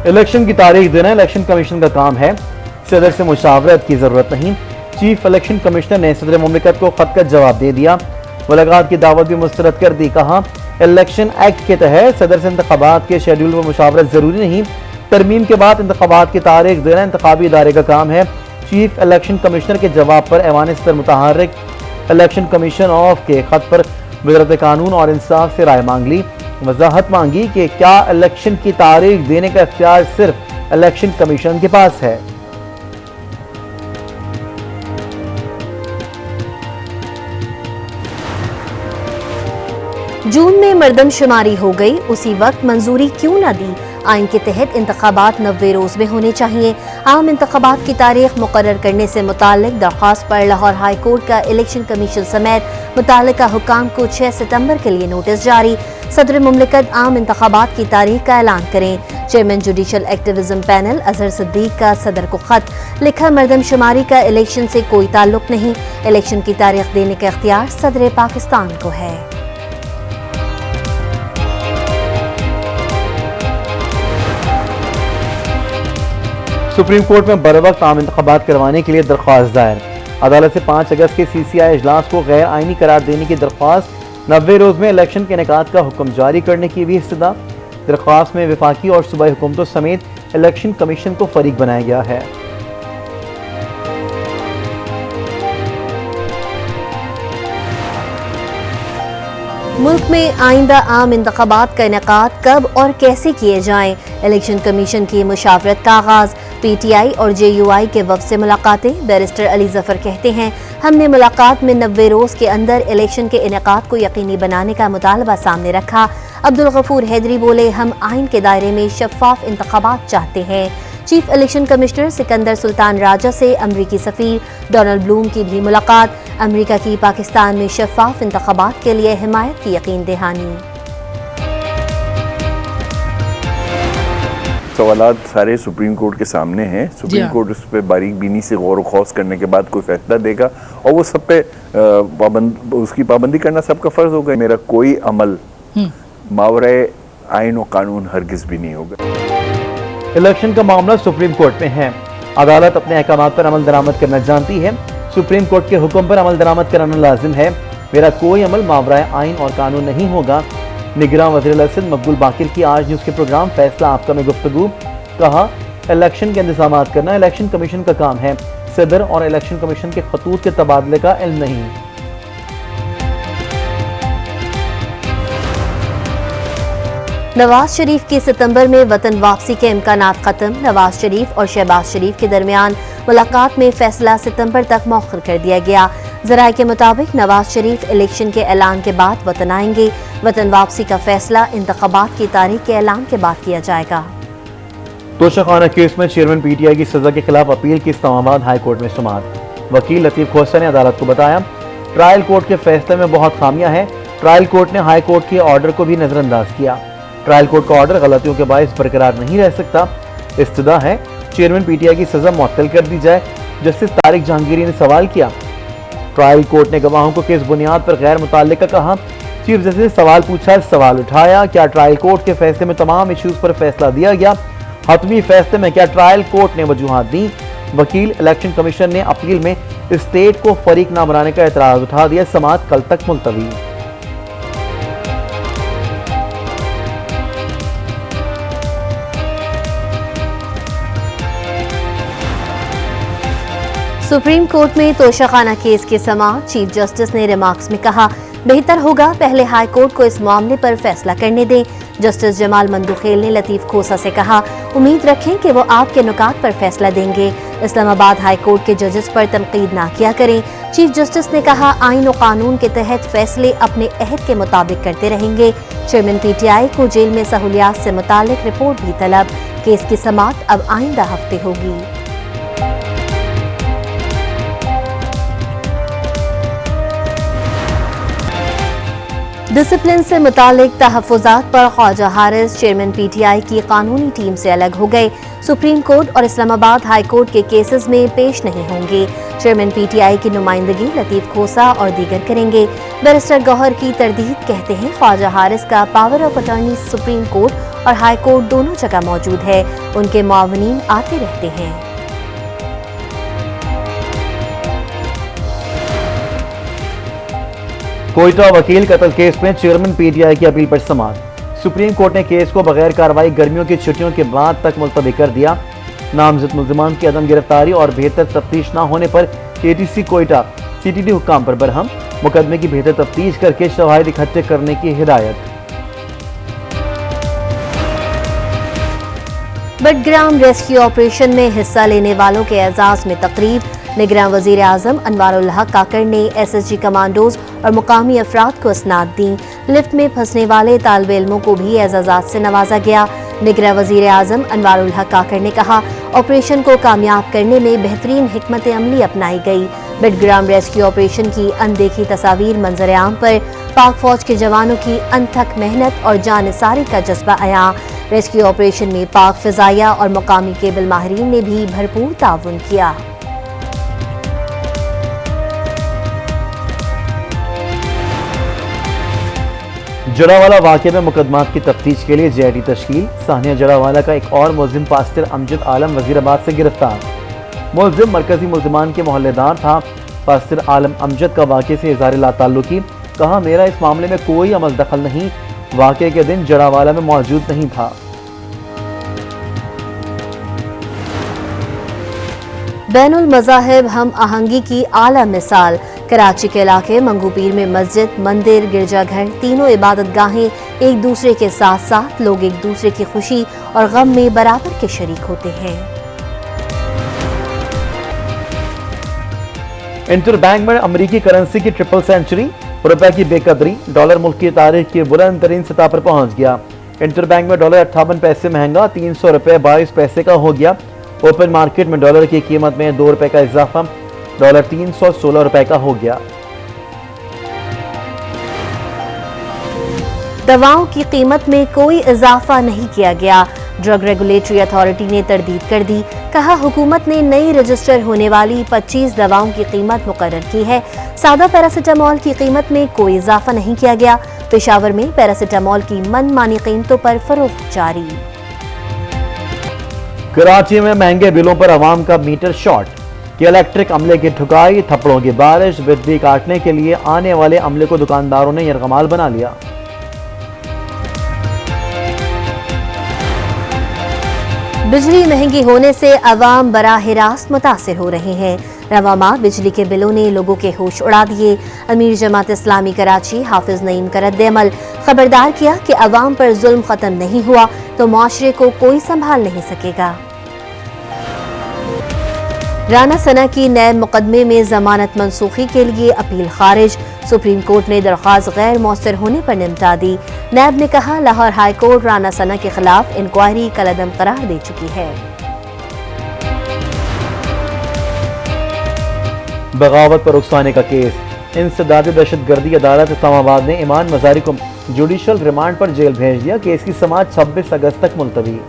Election की तारीख देना इलेक्शन कमीशन का काम है, सदर से मुशावरत की जरूरत नहीं। चीफ इलेक्शन कमिश्नर ने सदर मुमलिकत को खत का जवाब दे दिया। मुलाकात की दावत भी मुस्तरद कर दी। कहा, इलेक्शन एक्ट के तहत सदर से इंतखाबात के शेड्यूल पर मुशावरत जरूरी नहीं। तरमीम के बाद इंतखाबात की तारीख देना इंतखाबी इदारे का काम है। चीफ इलेक्शन कमिश्नर के जवाब पर ऐवान सदर मुतहर्रिक इलेक्शन कमीशन ऑफ के खत पर वज़ारत कानून और इंसाफ से राय मांग ली। वजाहत मांगी कि क्या इलेक्शन की तारीख देने का इख्तियार सिर्फ इलेक्शन कमीशन के पास है। जून में मरदमशुमारी हो गई, उसी वक्त मंजूरी क्यों न दी। आइन के तहत इंतखाबात 90 रोज में होने चाहिए। आम इंतखाबात की तारीख मुकर्रर करने से मुताल्लिक दरख्वास्त पर लाहौर हाई कोर्ट का इलेक्शन कमीशन समेत मुताल्लिका हुकाम को 6 सितंबर के लिए नोटिस जारी। सदर मुमलिकत आम इंतखाबात की तारीख का ऐलान करें। Chairman judicial activism panel Azhar Siddiq का सदर को खत लिखा, मरदमशुमारी का इलेक्शन से कोई ताल्लुक नहीं। इलेक्शन की तारीख देने का इख्तियार सदर पाकिस्तान को है। सुप्रीम कोर्ट में बरवक्त आम इंतखाबात करवाने के लिए दरख्वास्त दायर। अदालत से 5 अगस्त के CCI इजलास को गैर आइनी करार देने की दरख्वास्त। 90 रोज में इलेक्शन के इनेकाद का हुक्म जारी करने की भी इस्तदा। दरख्वास्त में वफाकी और सूबाई हुकूमतों समेत इलेक्शन कमीशन को फरीक बनाया गया है। मुल्क में आइंदा आम इंतखाबात का इनेकाद कब और कैसे किए जाएं। इलेक्शन कमीशन की मुशावरत का आगाज। PTI और JUI के वफ़द से मुलाकातें। बैरिस्टर अली जफर कहते हैं, हमने मुलाकात में 90 रोज के अंदर इलेक्शन के इनेकाद को यकीनी बनाने का मुतालबा सामने रखा। अब्दुल गफूर हैदरी बोले, हम आइन के दायरे में शफाफ इंतखाबात चाहते हैं। Chief election commissioner Sikandar Sultan Raja से अमरीकी सफीर डोनाल्ड ब्लूम की भी मुलाकात। अमरीका की पाकिस्तान में शफाफ इंतखाबात के लिए हिमायत की यकीन दहानी। सवालात सारे सुप्रीम कोर्ट के सामने हैं। सुप्रीम कोर्ट उस पर बारीक बीनी से गौर खौस करने के बाद कोई फैसला देगा और वो सब पे उसकी पाबंदी करना सबका फर्ज होगा। मेरा कोई अमल मावरे आइन और कानून हरगिज भी नहीं होगा। इलेक्शन का मामला सुप्रीम कोर्ट में है। अदालत अपने अहकामात पर अमल दरामद करना जानती है। सुप्रीम कोर्ट के हुक्म पर अमल दरामद कराना लाजिम है। मेरा कोई अमल मावरा आइन और कानून नहीं होगा। निगरान वज़ीर सिंध मकबूल बाकिर की आज न्यूज़ के प्रोग्राम फैसला आपका में गुफ्तगू। कहा, इलेक्शन के इंतज़ामात करना इलेक्शन कमीशन का काम है। सदर और इलेक्शन कमीशन के खतूत के तबादले का इल्म नहीं। नवाज शरीफ की सितंबर में वतन वापसी के इम्कानात खत्म। नवाज शरीफ और शहबाज शरीफ के दरमियान मुलाकात में फैसला सितंबर तक मौखर कर दिया गया। जराये के मुताबिक नवाज शरीफ इलेक्शन के ऐलान के बाद वतन आएंगे। वतन वापसी का फैसला इंतखाबात की तारीख के ऐलान के बाद किया जाएगा। तोशाखाना केस में चेयरमैन PTI की सजा के खिलाफ अपील की इस्लामाबाद हाई कोर्ट में सुमात। वकील लतीफ खोसा ने अदालत को बताया, ट्रायल कोर्ट के फैसले में बहुत खामियां हैं। ट्रायल कोर्ट ने हाई कोर्ट के ऑर्डर को भी नजरअंदाज किया। ट्रायल कोर्ट का ऑर्डर गलतियों के बायस बरकरार नहीं रह सकता। इस्तदा है चेयरमैन PTI की सजा मुअत्तल कर दी जाए। जस्टिस तारिक जहांगीरी ने सवाल किया। ट्रायल कोर्ट ने गवाहों को किस बुनियाद पर गैर मुताल्लिका कहा। चीफ जस्टिस ने सवाल पूछा, सवाल उठाया, क्या ट्रायल कोर्ट के फैसले में तमाम इश्यूज पर फैसला दिया गया। हतमी फैसले में क्या ट्रायल कोर्ट ने वजूहात दी। वकील इलेक्शन कमीशन ने अपील में स्टेट को फरीक ना बनाने का एतराज उठा दिया। समाअत कल तक मुलतवी। सुप्रीम कोर्ट में तोशाखाना केस की समाअत। चीफ जस्टिस ने रिमार्क्स में कहा, बेहतर होगा पहले हाई कोर्ट को इस मामले पर फैसला करने दें। जस्टिस जमाल मंदुखेल ने लतीफ खोसा से कहा, उम्मीद रखें कि वो आपके नुकात पर फैसला देंगे। इस्लामाबाद हाई कोर्ट के जजेस पर तनकीद ना किया करें। चीफ जस्टिस ने कहा, आइन और कानून के तहत फैसले अपने अहद के मुताबिक करते रहेंगे। चेयरमैन PTI को जेल में सहूलियात से मुतालिक रिपोर्ट भी तलब। केस की समाअत अब आइंदा हफ्ते होगी। डिसिप्लिन से मुतालिक तहफ़्फ़ुज़ात पर ख्वाजा हारिस चेयरमैन PTI की कानूनी टीम से अलग हो गए। सुप्रीम कोर्ट और इस्लामाबाद हाई कोर्ट के केसेस में पेश नहीं होंगे। चेयरमैन PTI की नुमाइंदगी लतीफ खोसा और दीगर करेंगे। बैरिस्टर गौहर की तरदीद कहते हैं, ख्वाजा हारिस का power of attorney supreme court और हाई कोर्ट दोनों जगह मौजूद है। उनके मुआवनीन आते रहते हैं। कोयटा वकील कत्ल केस में चेयरमैन पीटीआई की अपील पर समाअत। सुप्रीम कोर्ट ने केस को बगैर कार्रवाई गर्मियों की छुट्टियों के बाद तक मुलतवी कर दिया। नामजद मुल्जिमान की अदम गिरफ्तारी और बेहतर तफ्तीश न होने पर केटीसी कोयटा सीटीडी हुक्काम पर बरहम। मुकदमे की बेहतर तफ्तीश करके शवाहिद इकट्ठे करने की हिदायत। बडग्राम रेस्क्यू ऑपरेशन में हिस्सा लेने वालों के एजाज में तकरीब। निगरान वजीर आजम अनवारुल हक काकड़ ने एसएसजी कमांडोज और मुकामी अफराद को इसनाद दी। लिफ्ट में फंसने वाले तालिब इल्मों को भी एजाजात से नवाजा गया। निगरान वजीर आजम अनवारुल हक काकड़ ने कहा, ऑपरेशन को कामयाब करने में बेहतरीन हिकमत अमली अपनाई गई। बडग्राम रेस्क्यू ऑपरेशन की अनदेखी तस्वीर मंजर आम पर पाक फौज के जवानों की अनथक मेहनत और जानिसारी का जज्बा आया। रेस्क्यू ऑपरेशन में पाक फिजाइया और मुकामी केबल माहिरीन ने भी भरपूर ताउन किया। जड़ावाला वाक़े में मुकदमात की तफ्तीश के लिए जेआईटी तश्कील। सानिया जड़ावाला का एक और मुलजिम पास्टर अमजद आलम वजीराबाद से गिरफ्तार। मुलजिम मरकजी मुल्जिमान के मोहल्लेदार था। पास्टर आलम अमजद का वाक़े से इज़हार लाताल्लुकी। कहा, मेरा इस मामले में कोई अमल दखल नहीं, वाक़े के दिन जड़ावाला में मौजूद नहीं था। बैनुल मज़ाहिब हम आहंगी की आला मिसाल। कराची के इलाके मंगूपीर में मस्जिद, मंदिर, गिरजाघर, तीनों इबादत गाहें एक दूसरे के साथ साथ लोग एक दूसरे की खुशी और गम में बराबर के शरीक होते हैं। इंटरबैंक में अमेरिकी करेंसी की ट्रिपल सेंचुरी। रुपए की बेकदरी। डॉलर मुल्क की तारीख की बुलंद तरीन सतह पर पहुंच गया। इंटरबैंक में डॉलर 58 पैसे महंगा 300 रुपए 22 पैसे का हो गया। ओपन मार्केट में डॉलर की कीमत में 2 रुपए का इजाफा, डॉलर 316 रुपए का हो गया। दवाओं की कीमत में कोई इजाफा नहीं किया गया। ड्रग रेगुलेटरी अथॉरिटी ने तरदीद कर दी। कहा, हुकूमत ने नई रजिस्टर होने वाली 25 दवाओं की कीमत मुकर्रर की है। सादा पैरासिटामोल की कीमत में कोई इजाफा नहीं किया गया। पेशावर में पैरासिटामोल की मनमानी कीमतों पर फरोख्त जारी। कराची में महंगे बिलों पर आवाम का मीटर शॉर्ट। कि इलेक्ट्रिक अमले की ठुकाई, थप्पड़ों की बारिश। बिजली काटने के लिए आने वाले अमले को दुकानदारों ने यरगमाल बना लिया। बिजली महंगी होने से अवाम बराह रास्त मुतासिर हो रहे हैं। रवा माह बिजली के बिलों ने लोगों के होश उड़ा दिए। अमीर जमात इस्लामी कराची हाफिज नईम का रद्द-ए-अमल खबरदार किया कि अवाम पर जुल्म खत्म नहीं हुआ तो मुआशरे को कोई संभाल नहीं सकेगा। राना सना की नए मुकदमे में जमानत मनसूखी के लिए अपील खारिज। सुप्रीम कोर्ट ने दरख्वास्त गैर मौसर होने पर निपटा दी। नैब ने कहा, लाहौर हाई कोर्ट राना सना के खिलाफ इंक्वायरी कलअदम करार दे चुकी है। बगावत पर उकसाने का केस। इंसदादी दहशतगर्दी अदालत इस्लामाबाद ने ईमान मजारी को जुडिशल रिमांड पर जेल भेज दिया। केस की समाअत 26 अगस्त तक मुलतवी।